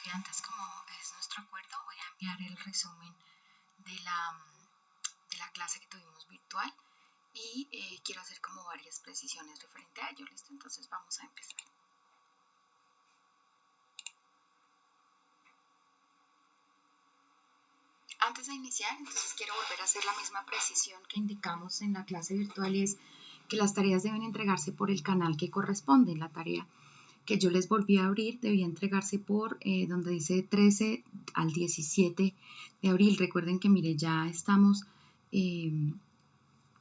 estudiantes, como es nuestro acuerdo, voy a enviar el resumen de la clase que tuvimos virtual y quiero hacer como varias precisiones referente a ello. ¿Listo? Entonces vamos a empezar. Antes de iniciar, entonces quiero volver a hacer la misma precisión que indicamos en la clase virtual, y es que las tareas deben entregarse por el canal que corresponde. La tarea que yo les volví a abrir debía entregarse por donde dice 13 al 17 de abril. Recuerden que, mire, ya estamos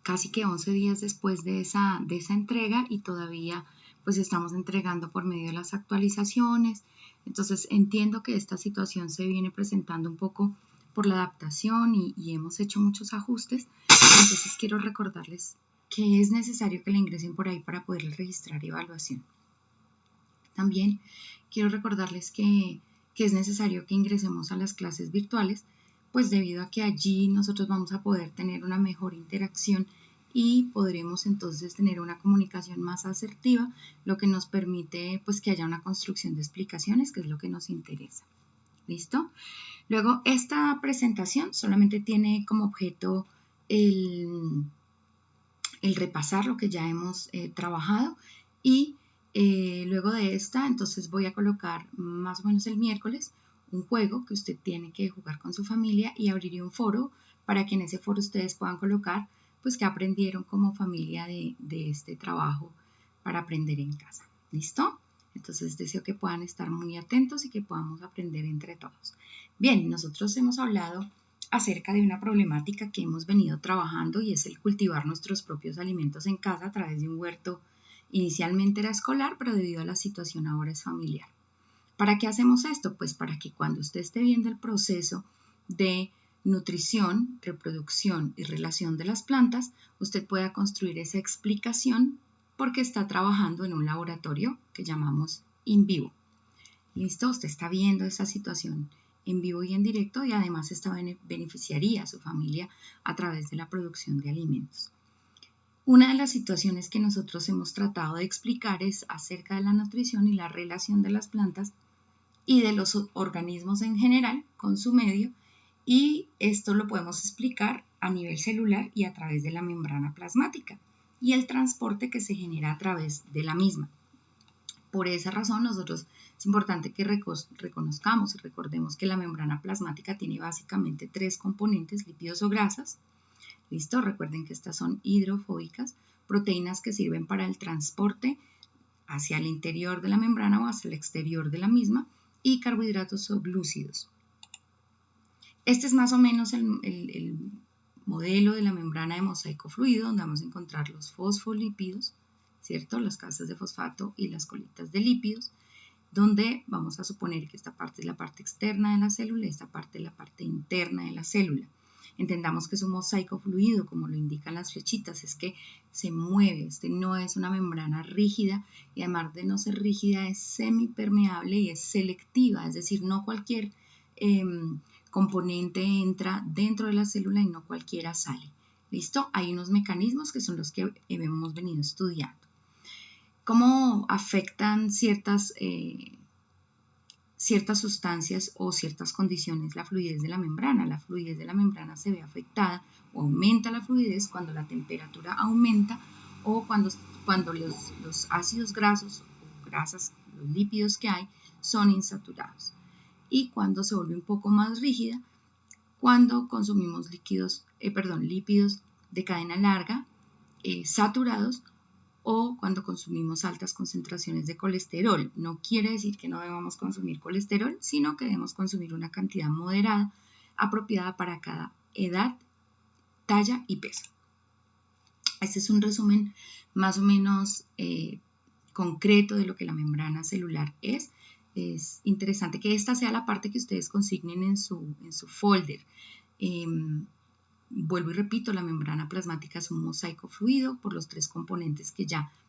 casi que 11 días después de esa entrega y todavía pues estamos entregando por medio de las actualizaciones. Entonces entiendo que esta situación se viene presentando un poco por la adaptación y hemos hecho muchos ajustes. Entonces quiero recordarles que es necesario que la ingresen por ahí para poder registrar evaluación. También quiero recordarles que es necesario que ingresemos a las clases virtuales, pues debido a que allí nosotros vamos a poder tener una mejor interacción y podremos entonces tener una comunicación más asertiva, lo que nos permite pues que haya una construcción de explicaciones, que es lo que nos interesa. ¿Listo? Luego, esta presentación solamente tiene como objeto el repasar lo que ya hemos trabajado y luego de esta, entonces voy a colocar más o menos el miércoles un juego que usted tiene que jugar con su familia y abriré un foro para que en ese foro ustedes puedan colocar pues que aprendieron como familia de este trabajo para aprender en casa. ¿Listo? Entonces deseo que puedan estar muy atentos y que podamos aprender entre todos. Bien, nosotros hemos hablado acerca de una problemática que hemos venido trabajando y es el cultivar nuestros propios alimentos en casa a través de un huerto. Inicialmente era escolar, pero debido a la situación ahora es familiar. ¿Para qué hacemos esto? Pues para que cuando usted esté viendo el proceso de nutrición, reproducción y relación de las plantas, usted pueda construir esa explicación porque está trabajando en un laboratorio que llamamos in vivo. ¿Listo? Usted está viendo esa situación en vivo y en directo y además esta beneficiaría a su familia a través de la producción de alimentos. Una de las situaciones que nosotros hemos tratado de explicar es acerca de la nutrición y la relación de las plantas y de los organismos en general con su medio, y esto lo podemos explicar a nivel celular y a través de la membrana plasmática y el transporte que se genera a través de la misma. Por esa razón, nosotros es importante que reconozcamos y recordemos que la membrana plasmática tiene básicamente tres componentes: lípidos o grasas. ¿Listo? Recuerden que estas son hidrofóbicas, proteínas que sirven para el transporte hacia el interior de la membrana o hacia el exterior de la misma, y carbohidratos o glúcidos. Este es más o menos el modelo de la membrana de mosaico fluido, donde vamos a encontrar los fosfolípidos, ¿cierto? Las casas de fosfato y las colitas de lípidos, donde vamos a suponer que esta parte es la parte externa de la célula y esta parte es la parte interna de la célula. Entendamos que es un mosaico fluido, como lo indican las flechitas, es que se mueve, no es una membrana rígida, y además de no ser rígida es semipermeable y es selectiva, es decir, no cualquier componente entra dentro de la célula y no cualquiera sale. ¿Listo? Hay unos mecanismos que son los que hemos venido estudiando. ¿Cómo afectan ciertas sustancias o ciertas condiciones la fluidez de la membrana? La fluidez de la membrana se ve afectada o aumenta la fluidez cuando la temperatura aumenta o cuando los ácidos grasos o grasas, los lípidos que hay, son insaturados, y cuando se vuelve un poco más rígida cuando consumimos lípidos de cadena larga saturados, o cuando consumimos altas concentraciones de colesterol. No quiere decir que no debamos consumir colesterol, sino que debemos consumir una cantidad moderada, apropiada para cada edad, talla y peso. Este es un resumen más o menos concreto de lo que la membrana celular es. Es interesante que esta sea la parte que ustedes consignen en su folder. Vuelvo y repito, la membrana plasmática es un mosaico fluido por los tres componentes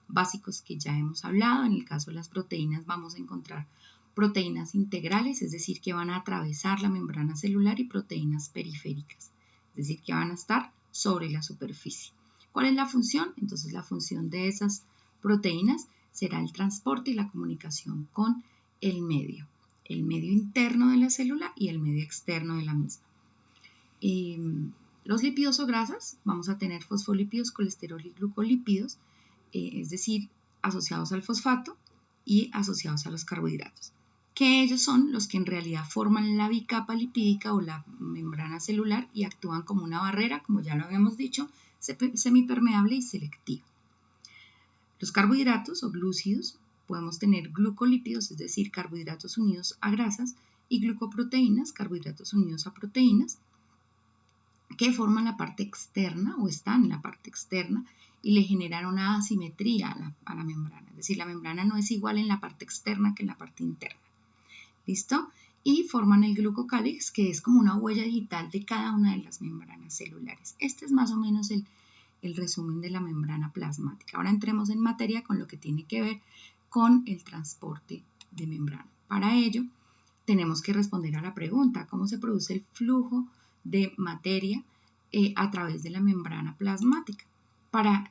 básicos que ya hemos hablado. En el caso de las proteínas vamos a encontrar proteínas integrales, es decir, que van a atravesar la membrana celular, y proteínas periféricas, es decir, que van a estar sobre la superficie. ¿Cuál es la función? Entonces la función de esas proteínas será el transporte y la comunicación con el medio. el medio interno de la célula y el medio externo de la misma. Los lípidos o grasas, vamos a tener fosfolípidos, colesterol y glucolípidos, es decir, asociados al fosfato y asociados a los carbohidratos, que ellos son los que en realidad forman la bicapa lipídica o la membrana celular y actúan como una barrera, como ya lo habíamos dicho, semipermeable y selectiva. Los carbohidratos o glúcidos, podemos tener glucolípidos, es decir, carbohidratos unidos a grasas, y glucoproteínas, carbohidratos unidos a proteínas, que forman la parte externa o están en la parte externa y le generan una asimetría a la membrana. Es decir, la membrana no es igual en la parte externa que en la parte interna. ¿Listo? Y forman el glucocálix, que es como una huella digital de cada una de las membranas celulares. Este es más o menos el resumen de la membrana plasmática. Ahora entremos en materia con lo que tiene que ver con el transporte de membrana. Para ello, tenemos que responder a la pregunta, ¿cómo se produce el flujo de materia a través de la membrana plasmática? Para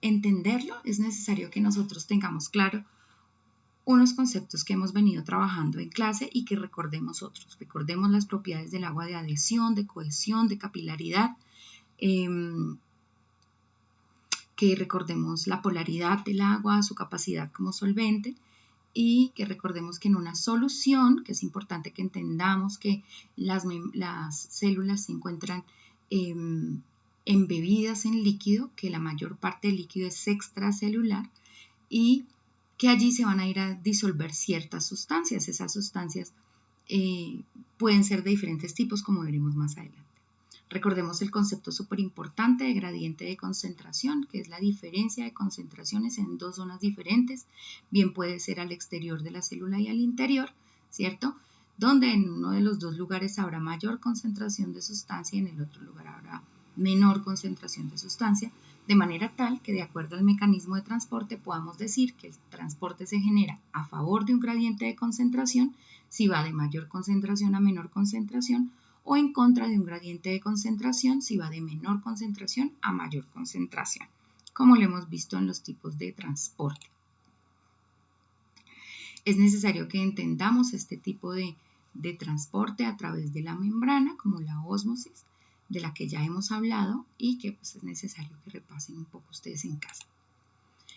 entenderlo es necesario que nosotros tengamos claro unos conceptos que hemos venido trabajando en clase y que recordemos otros. Recordemos las propiedades del agua de adhesión, de cohesión, de capilaridad, que recordemos la polaridad del agua, su capacidad como solvente, y que recordemos que en una solución, que es importante que entendamos que las células se encuentran embebidas en líquido, que la mayor parte del líquido es extracelular y que allí se van a ir a disolver ciertas sustancias. Esas sustancias pueden ser de diferentes tipos, como veremos más adelante. Recordemos el concepto súper importante de gradiente de concentración, que es la diferencia de concentraciones en dos zonas diferentes, bien puede ser al exterior de la célula y al interior, ¿cierto? Donde en uno de los dos lugares habrá mayor concentración de sustancia y en el otro lugar habrá menor concentración de sustancia, de manera tal que de acuerdo al mecanismo de transporte podamos decir que el transporte se genera a favor de un gradiente de concentración si va de mayor concentración a menor concentración, o en contra de un gradiente de concentración si va de menor concentración a mayor concentración, como lo hemos visto en los tipos de transporte. Es necesario que entendamos este tipo de transporte a través de la membrana, como la ósmosis, de la que ya hemos hablado y que pues, es necesario que repasen un poco ustedes en casa.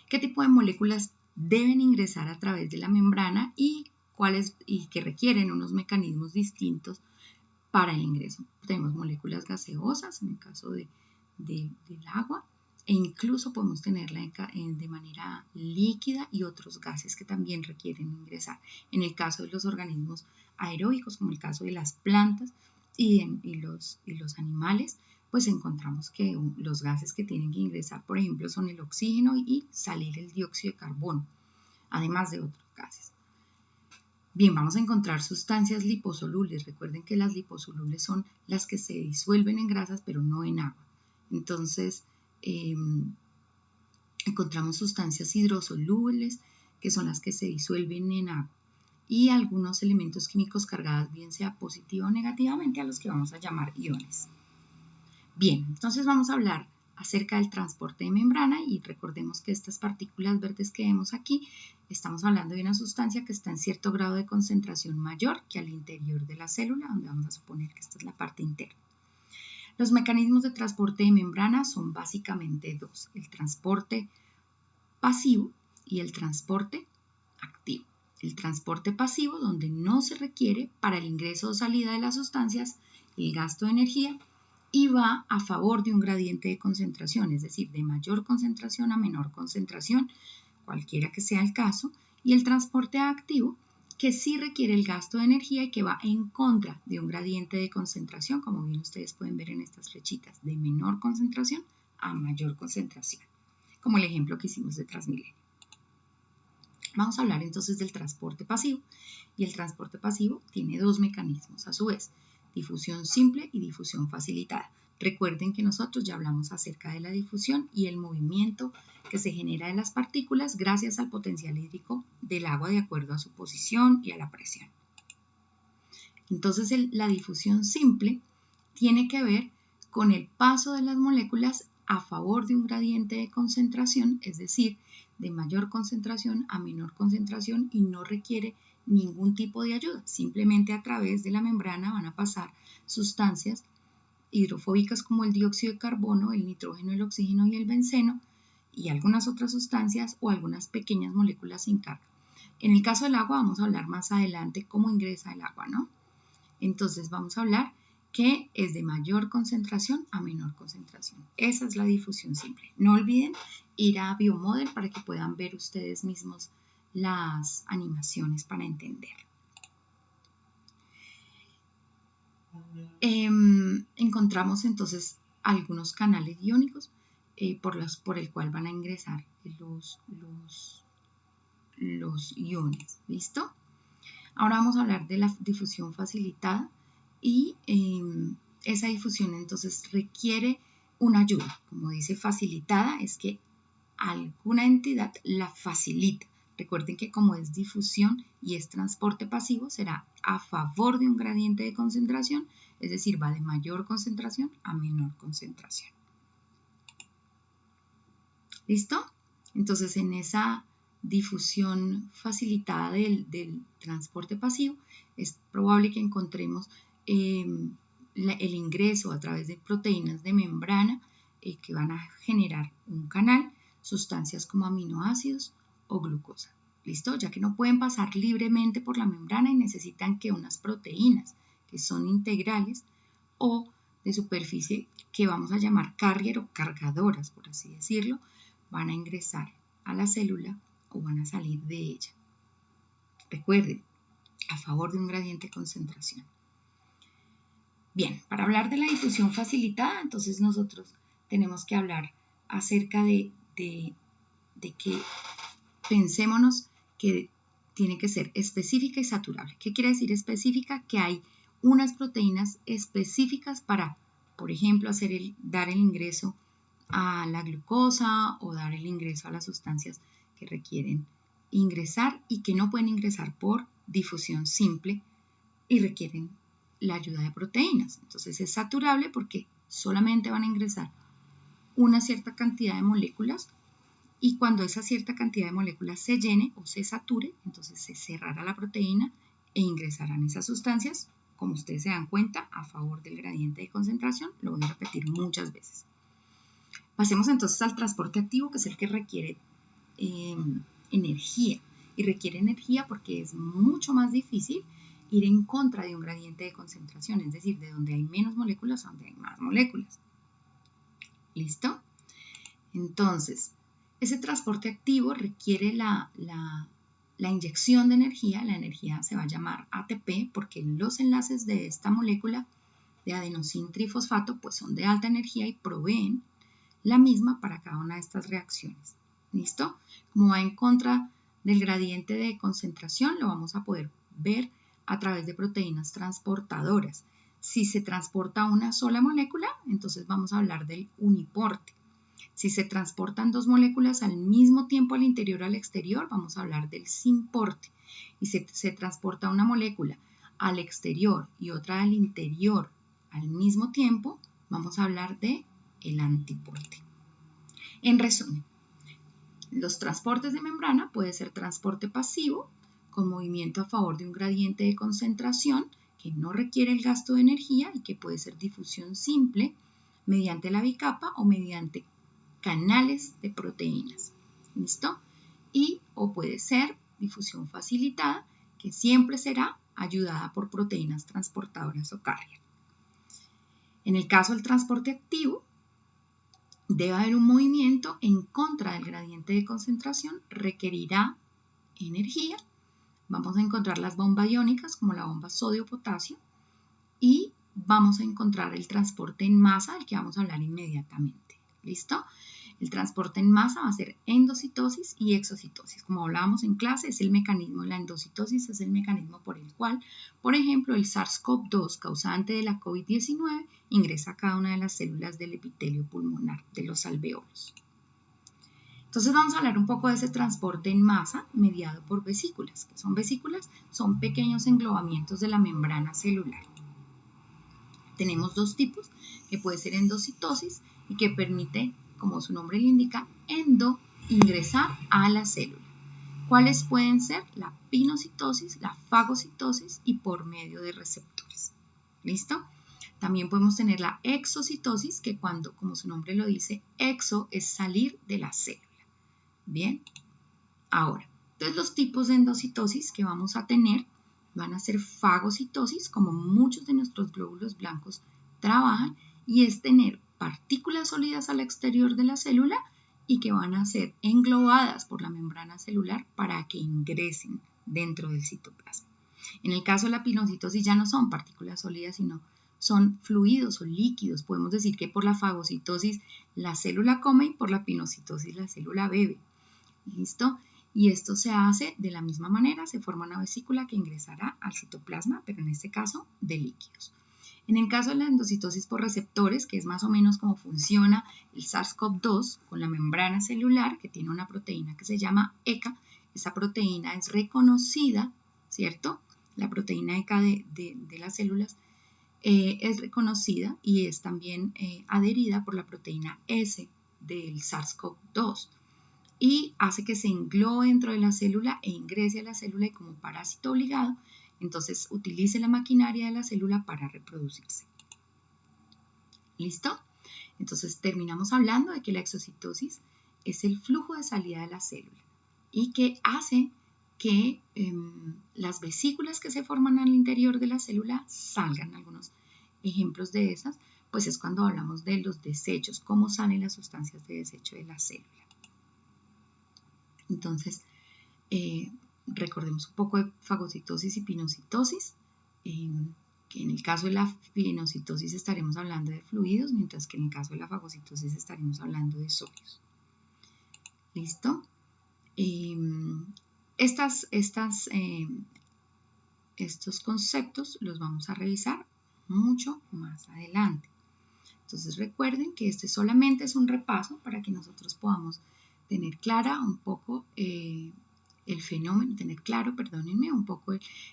¿Qué tipo de moléculas deben ingresar a través de la membrana y que requieren unos mecanismos distintos para el ingreso? Tenemos moléculas gaseosas, en el caso del agua, e incluso podemos tenerla de manera líquida y otros gases que también requieren ingresar. En el caso de los organismos aeróbicos, como el caso de las plantas y los animales, pues encontramos que los gases que tienen que ingresar, por ejemplo, son el oxígeno y salir el dióxido de carbono, además de otros gases. Bien, vamos a encontrar sustancias liposolubles. Recuerden que las liposolubles son las que se disuelven en grasas, pero no en agua. Entonces, encontramos sustancias hidrosolubles, que son las que se disuelven en agua, y algunos elementos químicos cargados, bien sea positiva o negativamente, a los que vamos a llamar iones. Bien, entonces vamos a hablar acerca del transporte de membrana y recordemos que estas partículas verdes que vemos aquí, estamos hablando de una sustancia que está en cierto grado de concentración mayor que al interior de la célula, donde vamos a suponer que esta es la parte interna. Los mecanismos de transporte de membrana son básicamente dos, el transporte pasivo y el transporte activo. El transporte pasivo, donde no se requiere para el ingreso o salida de las sustancias el gasto de energía, y va a favor de un gradiente de concentración, es decir, de mayor concentración a menor concentración, cualquiera que sea el caso, y el transporte activo, que sí requiere el gasto de energía y que va en contra de un gradiente de concentración, como bien ustedes pueden ver en estas flechitas, de menor concentración a mayor concentración, como el ejemplo que hicimos de Transmilenio. Vamos a hablar entonces del transporte pasivo, y el transporte pasivo tiene dos mecanismos a su vez, difusión simple y difusión facilitada. Recuerden que nosotros ya hablamos acerca de la difusión y el movimiento que se genera de las partículas gracias al potencial hídrico del agua de acuerdo a su posición y a la presión. Entonces la difusión simple tiene que ver con el paso de las moléculas a favor de un gradiente de concentración, es decir, de mayor concentración a menor concentración, y no requiere ningún tipo de ayuda. Simplemente a través de la membrana van a pasar sustancias hidrofóbicas como el dióxido de carbono, el nitrógeno, el oxígeno y el benceno y algunas otras sustancias o algunas pequeñas moléculas sin carga. En el caso del agua vamos a hablar más adelante cómo ingresa el agua, ¿no? Entonces vamos a hablar que es de mayor concentración a menor concentración. Esa es la difusión simple. No olviden ir a Biomodel para que puedan ver ustedes mismos las animaciones para entender. Encontramos entonces algunos canales iónicos por el cual van a ingresar los iones. ¿Listo? Ahora vamos a hablar de la difusión facilitada y esa difusión entonces requiere una ayuda. Como dice facilitada, es que alguna entidad la facilita. Recuerden que como es difusión y es transporte pasivo, será a favor de un gradiente de concentración, es decir, va de mayor concentración a menor concentración. ¿Listo? Entonces, en esa difusión facilitada del transporte pasivo, es probable que encontremos el ingreso a través de proteínas de membrana que van a generar un canal, sustancias como aminoácidos o glucosa. ¿Listo? Ya que no pueden pasar libremente por la membrana y necesitan que unas proteínas que son integrales o de superficie que vamos a llamar carrier o cargadoras, por así decirlo, van a ingresar a la célula o van a salir de ella. Recuerden, a favor de un gradiente de concentración. Bien, para hablar de la difusión facilitada, entonces nosotros tenemos que hablar acerca de que pensémonos que tiene que ser específica y saturable. ¿Qué quiere decir específica? Que hay unas proteínas específicas para, por ejemplo, dar el ingreso a la glucosa o dar el ingreso a las sustancias que requieren ingresar y que no pueden ingresar por difusión simple y requieren la ayuda de proteínas. Entonces es saturable porque solamente van a ingresar una cierta cantidad de moléculas y cuando esa cierta cantidad de moléculas se llene o se sature, entonces se cerrará la proteína e ingresarán esas sustancias, como ustedes se dan cuenta, a favor del gradiente de concentración. Lo voy a repetir muchas veces. Pasemos entonces al transporte activo, que es el que requiere energía. Y requiere energía porque es mucho más difícil ir en contra de un gradiente de concentración, es decir, de donde hay menos moléculas a donde hay más moléculas. ¿Listo? Entonces, ese transporte activo requiere la inyección de energía. La energía se va a llamar ATP porque los enlaces de esta molécula de adenosín trifosfato pues son de alta energía y proveen la misma para cada una de estas reacciones. ¿Listo? Como va en contra del gradiente de concentración, lo vamos a poder ver a través de proteínas transportadoras. Si se transporta una sola molécula, entonces vamos a hablar del uniporte. Si se transportan dos moléculas al mismo tiempo al interior o al exterior, vamos a hablar del simporte. Y si se transporta una molécula al exterior y otra al interior al mismo tiempo, vamos a hablar de el antiporte. En resumen, los transportes de membrana puede ser transporte pasivo con movimiento a favor de un gradiente de concentración que no requiere el gasto de energía y que puede ser difusión simple mediante la bicapa o mediante canales de proteínas. ¿Listo? O puede ser difusión facilitada que siempre será ayudada por proteínas transportadoras o carrier. En el caso del transporte activo, debe haber un movimiento en contra del gradiente de concentración, requerirá energía. Vamos a encontrar las bombas iónicas como la bomba sodio-potasio y vamos a encontrar el transporte en masa, del que vamos a hablar inmediatamente. ¿Listo? El transporte en masa va a ser endocitosis y exocitosis. Como hablábamos en clase, es el mecanismo de la endocitosis, es el mecanismo por el cual, por ejemplo, el SARS-CoV-2 causante de la COVID-19 ingresa a cada una de las células del epitelio pulmonar, de los alveolos. Entonces vamos a hablar un poco de ese transporte en masa mediado por vesículas. ¿Qué son vesículas? Son pequeños englobamientos de la membrana celular. Tenemos dos tipos, que puede ser endocitosis y que permite, como su nombre lo indica, ingresar a la célula. ¿Cuáles pueden ser? La pinocitosis, la fagocitosis y por medio de receptores. ¿Listo? También podemos tener la exocitosis, que cuando, como su nombre lo dice, exo es salir de la célula. Bien, ahora, entonces los tipos de endocitosis que vamos a tener van a ser fagocitosis, como muchos de nuestros glóbulos blancos trabajan, y es tener partículas sólidas al exterior de la célula y que van a ser englobadas por la membrana celular para que ingresen dentro del citoplasma. En el caso de la pinocitosis ya no son partículas sólidas, sino son fluidos o líquidos. Podemos decir que por la fagocitosis la célula come y por la pinocitosis la célula bebe. ¿Listo? Y esto se hace de la misma manera, se forma una vesícula que ingresará al citoplasma, pero en este caso de líquidos. En el caso de la endocitosis por receptores, que es más o menos como funciona el SARS-CoV-2 con la membrana celular, que tiene una proteína que se llama ECA, esa proteína es reconocida, ¿cierto? La proteína ECA de las células es reconocida y es también adherida por la proteína S del SARS-CoV-2 y hace que se englobe dentro de la célula e ingrese a la célula y como parásito obligado, entonces utilice la maquinaria de la célula para reproducirse. ¿Listo? Entonces terminamos hablando de que la exocitosis es el flujo de salida de la célula y que hace que las vesículas que se forman al interior de la célula salgan. Algunos ejemplos de esas, pues es cuando hablamos de los desechos, cómo salen las sustancias de desecho de la célula. Entonces, recordemos un poco de fagocitosis y pinocitosis, que en el caso de la pinocitosis estaremos hablando de fluidos, mientras que en el caso de la fagocitosis estaremos hablando de sólidos. ¿Listo? Estos conceptos los vamos a revisar mucho más adelante. Entonces recuerden que este solamente es un repaso para que nosotros podamos tener clara un poco el fenómeno, un poco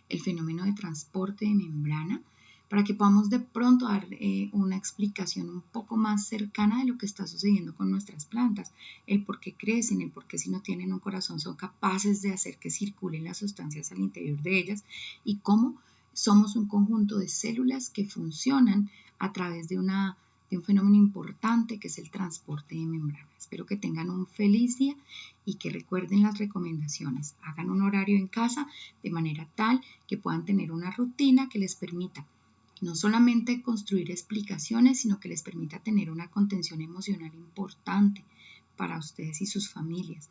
el fenómeno de transporte de membrana, para que podamos de pronto dar una explicación un poco más cercana de lo que está sucediendo con nuestras plantas, el por qué crecen, el por qué si no tienen un corazón son capaces de hacer que circulen las sustancias al interior de ellas y cómo somos un conjunto de células que funcionan a través de un fenómeno importante que es el transporte de membrana. Espero que tengan un feliz día y que recuerden las recomendaciones. Hagan un horario en casa de manera tal que puedan tener una rutina que les permita no solamente construir explicaciones, sino que les permita tener una contención emocional importante para ustedes y sus familias.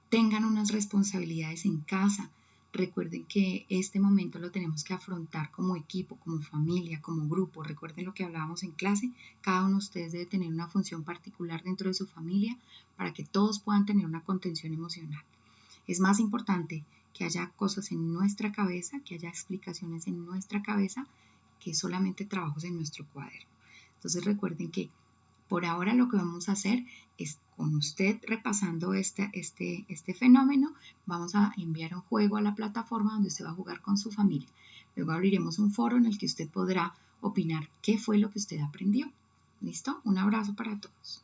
Tengan unas responsabilidades en casa. Recuerden que este momento lo tenemos que afrontar como equipo, como familia, como grupo. Recuerden lo que hablábamos en clase. Cada uno de ustedes debe tener una función particular dentro de su familia para que todos puedan tener una contención emocional. Es más importante que haya cosas en nuestra cabeza, que haya explicaciones en nuestra cabeza, que solamente trabajos en nuestro cuaderno. Entonces recuerden que por ahora lo que vamos a hacer es con usted repasando este fenómeno, vamos a enviar un juego a la plataforma donde usted va a jugar con su familia. Luego abriremos un foro en el que usted podrá opinar qué fue lo que usted aprendió. ¿Listo? Un abrazo para todos.